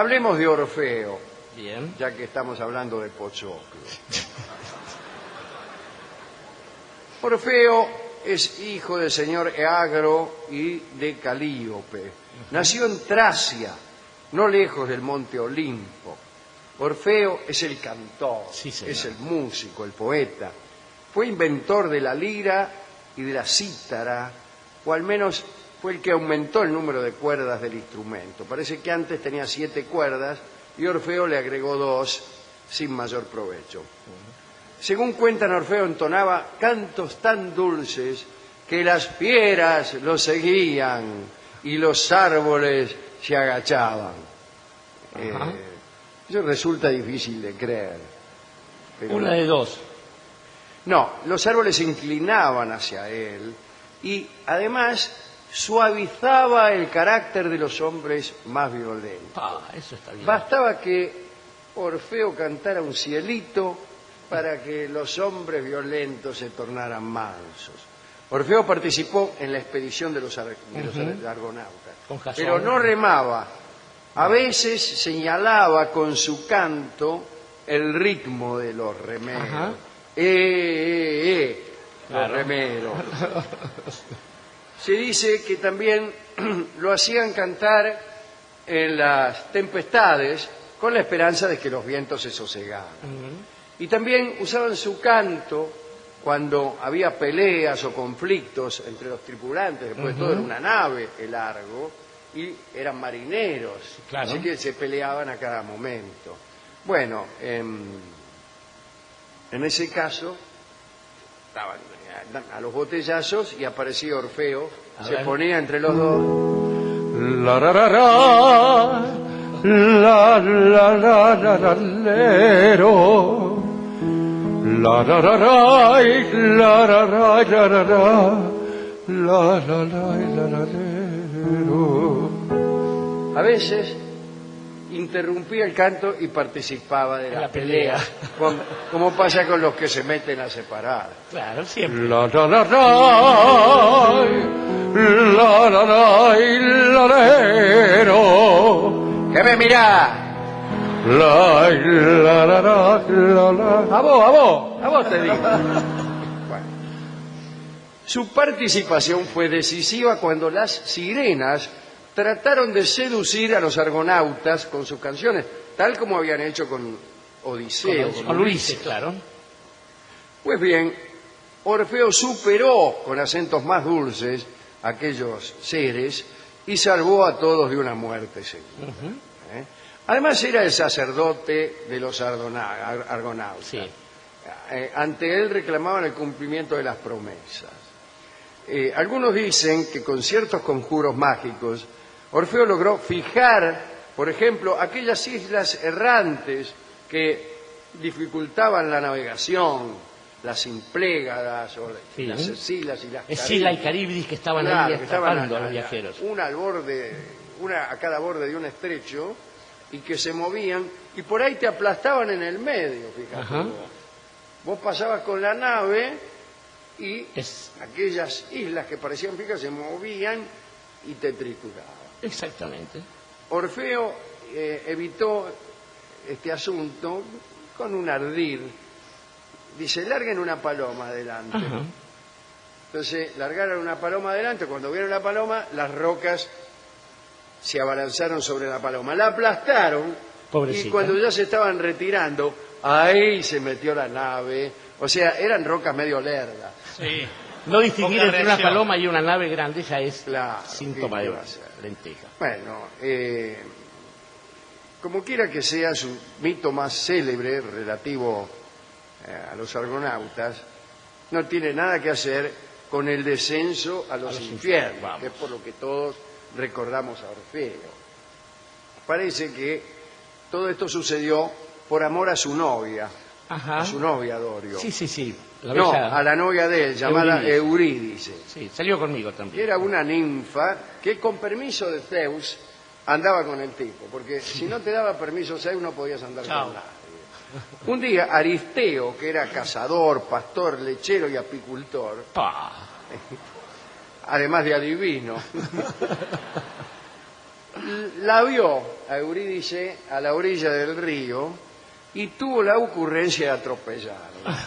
Hablemos de Orfeo, Bien. ya que estamos hablando de Pochoclo. Orfeo es hijo del señor Eagro y de Calíope. Nació en Tracia, no lejos del monte Olimpo. Orfeo es el cantor, Sí, señor. es el músico, el poeta. Fue inventor de la lira y de la cítara, o al menos fue el que aumentó el número de cuerdas del instrumento. Parece que antes tenía 7 cuerdas y Orfeo le agregó 2 sin mayor provecho. Según cuentan, Orfeo entonaba cantos tan dulces que las fieras lo seguían y los árboles se agachaban. Eso resulta difícil de creer. Pero Una de dos. no, los árboles se inclinaban hacia él y además suavizaba el carácter de los hombres más violentos. Eso está bien. Bastaba que Orfeo cantara un cielito para que los hombres violentos se tornaran mansos. Orfeo participó en la expedición de los argonautas, Con Jasón. pero no remaba. A veces señalaba con su canto el ritmo de los remeros. Ajá. Los Claro. remeros. Se dice que también lo hacían cantar en las tempestades con la esperanza de que los vientos se sosegaran. Y también usaban su canto cuando había peleas o conflictos entre los tripulantes, después de todo era una nave, el Argo, y eran marineros, Claro. así que se peleaban a cada momento. Bueno, en ese caso estaban a los botellazos y aparecía Orfeo, se ver. ponía entre los dos. La ra ra ra, la la lero. La ra ra ra, la ra ra la lero. A veces interrumpía el canto y participaba de La pelea. como pasa con los que se meten a separar. Claro, siempre. La ra ra ra, la lero. ¿Qué me mirá? La la. A vos te digo. Bueno. Su participación fue decisiva cuando las sirenas trataron de seducir a los argonautas con sus canciones, tal como habían hecho con Odiseo. Con Ulises, claro. Pues bien, Orfeo superó con acentos más dulces a aquellos seres y salvó a todos de una muerte segura. Además era el sacerdote de los argonautas. Sí. Ante él reclamaban el cumplimiento de las promesas. Algunos dicen que con ciertos conjuros mágicos Orfeo logró fijar, por ejemplo, aquellas islas errantes que dificultaban la navegación, las Simplégadas o Sí. las Escilas y las Escila y Caribdis que estaban Claro, ahí que estaban atrapando a los viajeros. una a cada borde de un estrecho y que se movían y por ahí te aplastaban en el medio, fíjate. Ajá. Vos pasabas con la nave y Es- aquellas islas que parecían fijas se movían y te trituraban. Exactamente. Orfeo evitó este asunto con un ardid. Dice, larguen una paloma adelante. Ajá. Entonces largaron una paloma adelante. Cuando vieron la paloma, las rocas se abalanzaron sobre la paloma. La aplastaron. Pobrecita. Y cuando ya se estaban retirando, ahí se metió la nave. O sea, eran rocas medio lerdas. Sí. No distinguir Poca entre una reacción. paloma y una nave grande ya es Claro, síntoma ¿qué de va a ser? lenteja. Bueno, como quiera que sea su mito más célebre relativo a los argonautas, no tiene nada que hacer con el descenso a los infiernos, vamos. que es por lo que todos recordamos a Orfeo. Parece que todo esto sucedió por amor a su novia, Ajá. a su novia Dorio. Sí, sí, sí. La No, bella- a la novia de él, llamada Eurídice. Eurídice. Sí, salió conmigo Que también. era una ninfa que con permiso de Zeus andaba con el tipo, porque si no te daba permiso Zeus no podías andar Chao. con nadie. Un día Aristeo, que era cazador, pastor, lechero y apicultor, Pa. además de adivino, la vio a Eurídice a la orilla del río y tuvo la ocurrencia de atropellarla.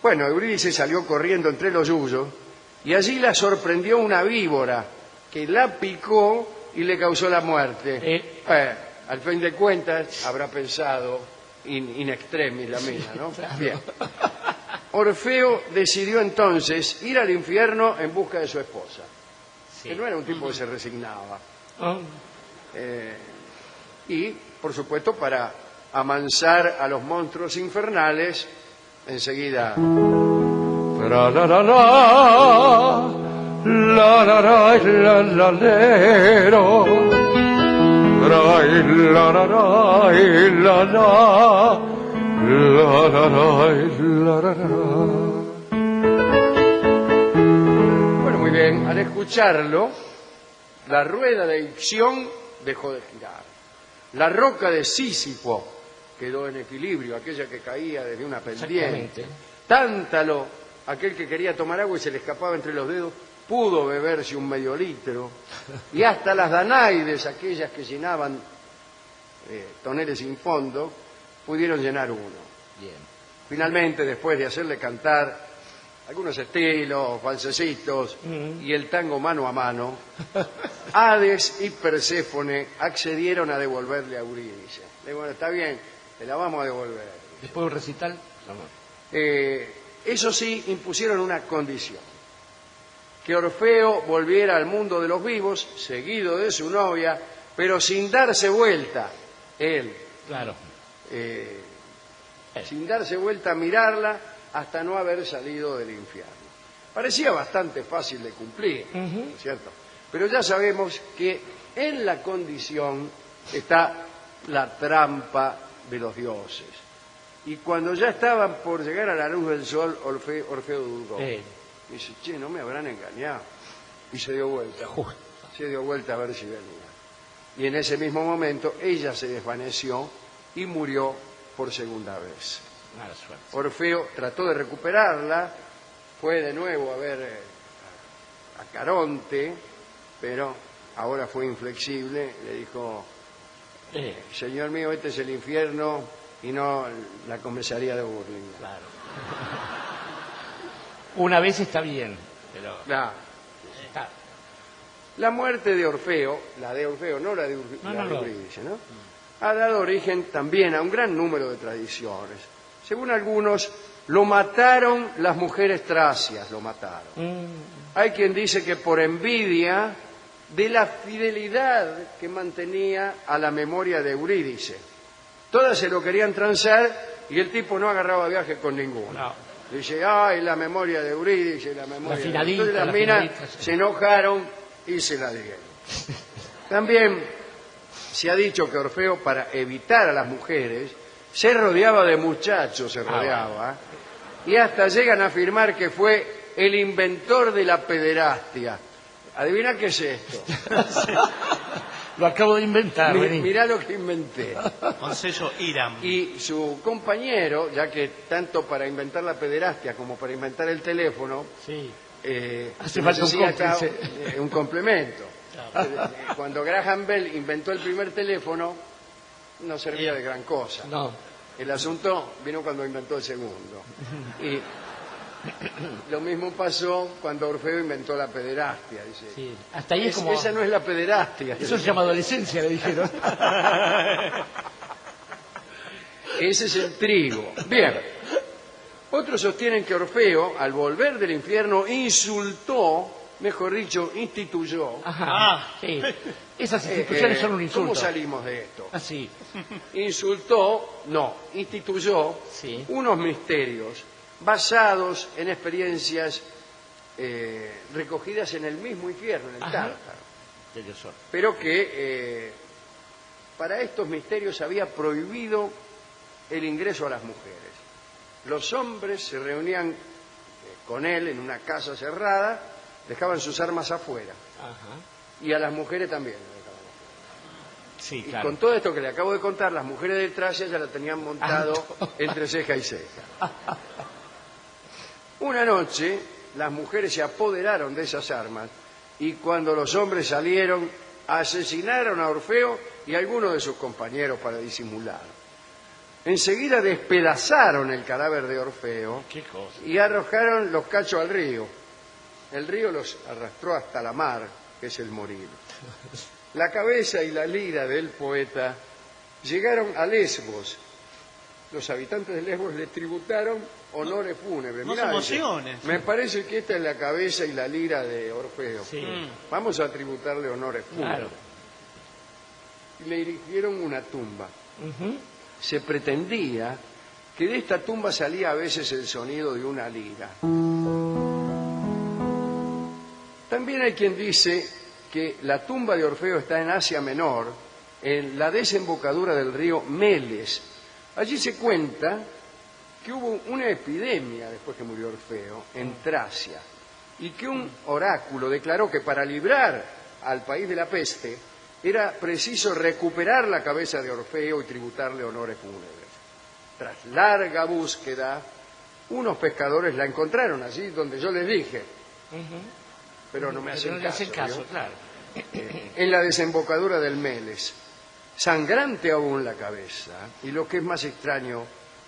Bueno, Eurídice salió corriendo entre los yuyos y allí la sorprendió una víbora que la picó y le causó la muerte. Al fin de cuentas habrá pensado in extremis la mina, ¿no? Bien. Orfeo decidió entonces ir al infierno en busca de su esposa, que no era un tipo que se resignaba. Y, por supuesto, para amansar a los monstruos infernales, enseguida... Tra la la la la la la la lero. Tra la la la la la la. Bueno, muy bien, al escucharlo, la rueda de Ixión dejó de girar. La roca de Sísifo quedó en equilibrio, aquella que caía desde una pendiente. Tántalo, aquel que quería tomar agua y se le escapaba entre los dedos, pudo beberse un medio litro. Y hasta las Danaides, aquellas que llenaban toneles sin fondo, pudieron llenar uno. Bien. Finalmente, después de hacerle cantar algunos estilos, valsecitos y el tango mano a mano, Hades y Perséfone accedieron a devolverle a Eurídice. Le digo, bueno, está bien, te la vamos a devolver. Después de un recital, vamos. Eso sí, impusieron una condición: que Orfeo volviera al mundo de los vivos, seguido de su novia, pero sin darse vuelta, él. Claro. Sin darse vuelta a mirarla hasta no haber salido del infierno. Parecía bastante fácil de cumplir, ¿no es cierto? Pero ya sabemos que en la condición está la trampa de los dioses. Y cuando ya estaban por llegar a la luz del sol, Orfeo dudó. Dice, che, no me habrán engañado. Y se dio vuelta. Se dio vuelta a ver si venía. Y en ese mismo momento ella se desvaneció y murió por segunda vez. Mala suerte. Orfeo trató de recuperarla, fue de nuevo a ver a Caronte, pero ahora fue inflexible. Le dijo, señor mío, este es el infierno y no la comisaría de Burlingame. Claro. Una vez está bien, pero... Está. La muerte de Orfeo, la de Orfeo, no la de Eurídice, ¿no? Ha dado origen también a un gran número de tradiciones. Según algunos, lo mataron las mujeres tracias, lo mataron. Hay quien dice que por envidia de la fidelidad que mantenía a la memoria de Eurídice. Todas se lo querían transar y el tipo no agarraba viaje con ninguno. No. Dice, ay, la memoria de Eurídice, la memoria La finalita, Entonces las minas se enojaron y se la dieron. También se ha dicho que Orfeo, para evitar a las mujeres, se rodeaba de muchachos, y hasta llegan a afirmar que fue el inventor de la pederastia. ¿Adivina qué es esto? Lo acabo de inventar. Mirá lo que inventé. Con sello Iram. Y su compañero, ya que tanto para inventar la pederastia como para inventar el teléfono, Sí. se falta un necesita cómplice. un complemento. Cuando Graham Bell inventó el primer teléfono, no servía de gran cosa. No. El asunto vino cuando inventó el segundo. Y lo mismo pasó cuando Orfeo inventó la pederastia. Dice, Sí. Hasta ahí es como... esa no es la pederastia. Eso se llama adolescencia, le dijeron. Ese es el trigo. Bien. Otros sostienen que Orfeo, al volver del infierno, insultó, mejor dicho, instituyó. Ajá. Sí. Esas instituciones son un insulto. ¿Cómo salimos de esto? Así. Instituyó Sí. unos misterios basados en experiencias recogidas en el mismo infierno, en el Tártaro. Pero que para estos misterios había prohibido el ingreso a las mujeres. Los hombres se reunían con él en una casa cerrada, dejaban sus armas afuera. Ajá. Y a las mujeres también lo dejaban afuera. Sí, Y claro. con todo esto que le acabo de contar, las mujeres de Tracia ya la tenían montado entre ceja y ceja. Una noche, las mujeres se apoderaron de esas armas y cuando los hombres salieron, asesinaron a Orfeo y a algunos de sus compañeros para disimular. Enseguida despedazaron el cadáver de Orfeo ¿Qué cosa? y arrojaron los cachos al río. El río los arrastró hasta la mar, que es el morir. La cabeza y la lira del poeta llegaron a Lesbos. Los habitantes de Lesbos le tributaron honores fúnebres. No se Mirá, emocione. dice, me parece que esta es la cabeza y la lira de Orfeo. Sí. Vamos a tributarle honores fúnebres. Claro. Y le erigieron una tumba. Ujú. Se pretendía que de esta tumba salía a veces el sonido de una lira. También hay quien dice que la tumba de Orfeo está en Asia Menor, en la desembocadura del río Meles. Allí se cuenta que hubo una epidemia después que murió Orfeo en Tracia y que un oráculo declaró que para librar al país de la peste era preciso recuperar la cabeza de Orfeo y tributarle honores fúnebres. Tras larga búsqueda, unos pescadores la encontraron allí donde yo les dije, pero no me hacen No le hacen caso, ¿vio? claro. En la desembocadura del Meles, sangrante aún la cabeza, y lo que es más extraño,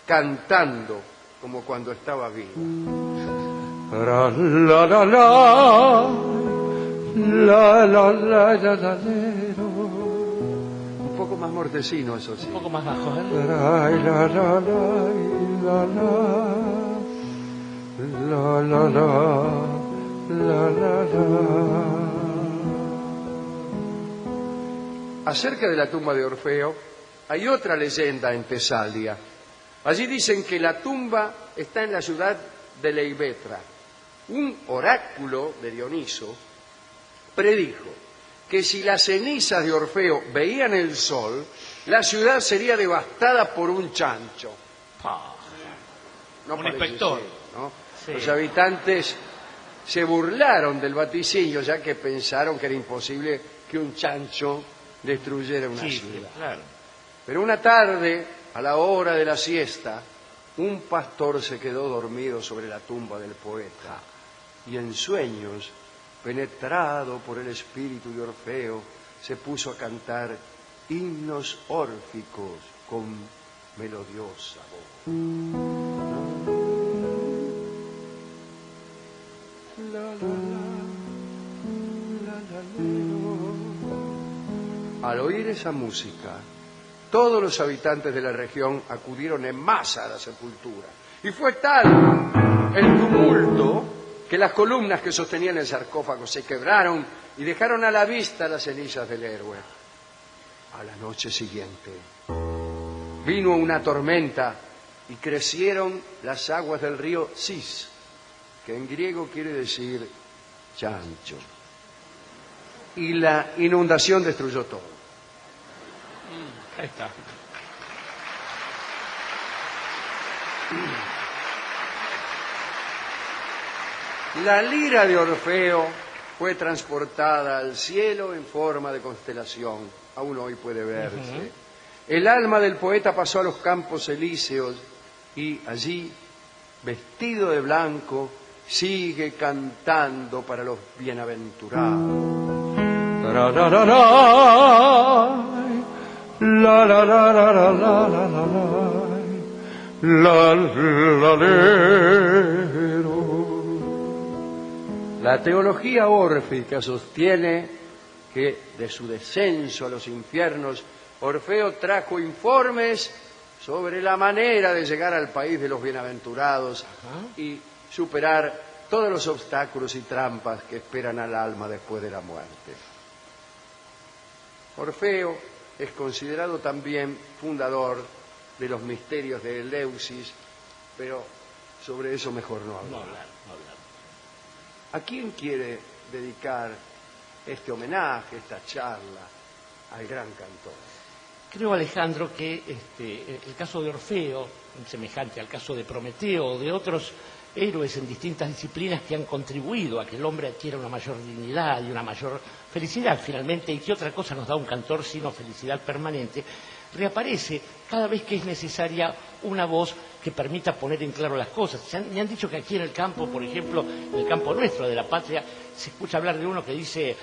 cantando como cuando estaba viva. Ra la la la, la la la la la lero. Un poco más mortecino, eso sí. Un poco más bajo, ¿eh? Ra la la la la la la la. Acerca de la tumba de Orfeo, hay otra leyenda en Tesalia. Allí dicen que la tumba está en la ciudad de Leibetra. Un oráculo de Dioniso predijo que si las cenizas de Orfeo veían el sol, la ciudad sería devastada por un chancho. No Un parece inspector. ser, ¿no? Sí. Los habitantes se burlaron del vaticinio, ya que pensaron que era imposible que un chancho destruyera una Sí, ciudad. claro. Pero una tarde, a la hora de la siesta, un pastor se quedó dormido sobre la tumba del poeta y en sueños, penetrado por el espíritu de Orfeo, se puso a cantar himnos órficos con melodiosa voz. Al oír esa música, todos los habitantes de la región acudieron en masa a la sepultura. Y fue tal el tumulto que las columnas que sostenían el sarcófago se quebraron y dejaron a la vista las cenizas del héroe. A la noche siguiente vino una tormenta y crecieron las aguas del río Cis, que en griego quiere decir chancho. Y la inundación destruyó todo. Ahí está. La lira de Orfeo fue transportada al cielo en forma de constelación. Aún hoy puede verse. El alma del poeta pasó a los campos elíseos y allí, vestido de blanco, sigue cantando para los bienaventurados. Ra ra ra ra, la la la la la la la la lero. La teología órfica sostiene que de su descenso a los infiernos, Orfeo trajo informes sobre la manera de llegar al país de los bienaventurados y superar todos los obstáculos y trampas que esperan al alma después de la muerte. Orfeo es considerado también fundador de los misterios de Eleusis, pero sobre eso mejor no hablar. No hablar. ¿A quién quiere dedicar este homenaje, esta charla al gran cantor? Creo, Alejandro, que el caso de Orfeo, semejante al caso de Prometeo o de otros héroes en distintas disciplinas que han contribuido a que el hombre adquiera una mayor dignidad y una mayor felicidad finalmente, y que otra cosa nos da un cantor sino felicidad permanente, reaparece cada vez que es necesaria una voz que permita poner en claro las cosas. Me han dicho que aquí en el campo, por ejemplo, en el campo nuestro de la patria, se escucha hablar de uno que dice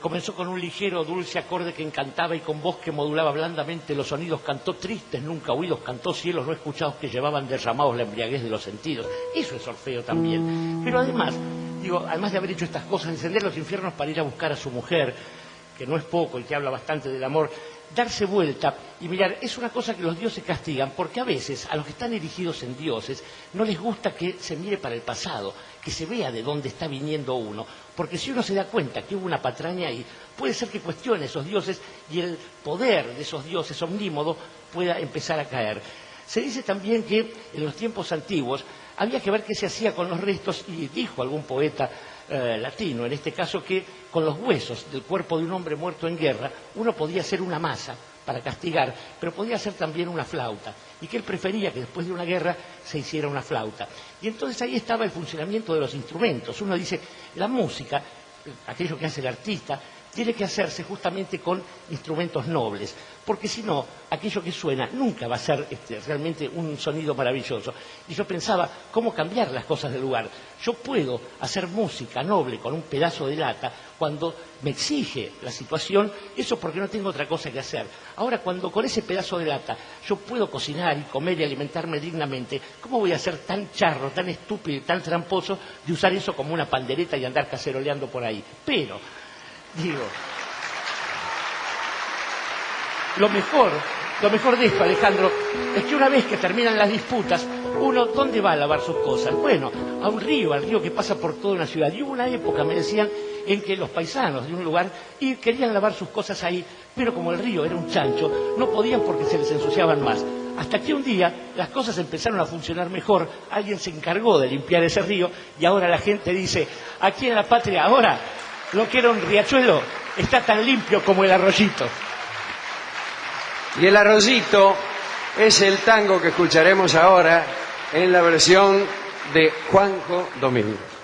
Comenzó con un ligero, dulce acorde que encantaba y con voz que modulaba blandamente los sonidos cantó tristes, nunca oídos, cantó cielos no escuchados que llevaban derramados la embriaguez de los sentidos. Eso es Orfeo también. Pero además, además de haber hecho estas cosas, encender los infiernos para ir a buscar a su mujer, que no es poco y que habla bastante del amor, darse vuelta y mirar, es una cosa que los dioses castigan, porque a veces a los que están erigidos en dioses no les gusta que se mire para el pasado, que se vea de dónde está viniendo uno, porque si uno se da cuenta que hubo una patraña ahí, puede ser que cuestione esos dioses y el poder de esos dioses omnímodos pueda empezar a caer. Se dice también que en los tiempos antiguos había que ver qué se hacía con los restos, y dijo algún poeta latino, en este caso, que con los huesos del cuerpo de un hombre muerto en guerra uno podía hacer una masa para castigar, pero podía hacer también una flauta, y que él prefería que después de una guerra se hiciera una flauta. Y entonces ahí estaba el funcionamiento de los instrumentos. Uno dice, la música, aquello que hace el artista, tiene que hacerse justamente con instrumentos nobles, porque si no, aquello que suena nunca va a ser realmente un sonido maravilloso. Y yo pensaba, ¿cómo cambiar las cosas del lugar? Yo puedo hacer música noble con un pedazo de lata cuando me exige la situación, eso porque no tengo otra cosa que hacer. Ahora, cuando con ese pedazo de lata yo puedo cocinar y comer y alimentarme dignamente, ¿cómo voy a ser tan charro, tan estúpido y tan tramposo de usar eso como una pandereta y andar caceroleando por ahí? Pero lo mejor de esto, Alejandro, es que una vez que terminan las disputas, uno, ¿dónde va a lavar sus cosas? Bueno, a un río, al río que pasa por toda una ciudad. Y hubo una época, me decían, en que los paisanos de un lugar querían lavar sus cosas ahí, pero como el río era un chancho, no podían porque se les ensuciaban más. Hasta que un día las cosas empezaron a funcionar mejor, alguien se encargó de limpiar ese río y ahora la gente dice, aquí en la patria ahora, lo que era un riachuelo está tan limpio como el arroyito. Y el arroyito es el tango que escucharemos ahora en la versión de Juanjo Domínguez.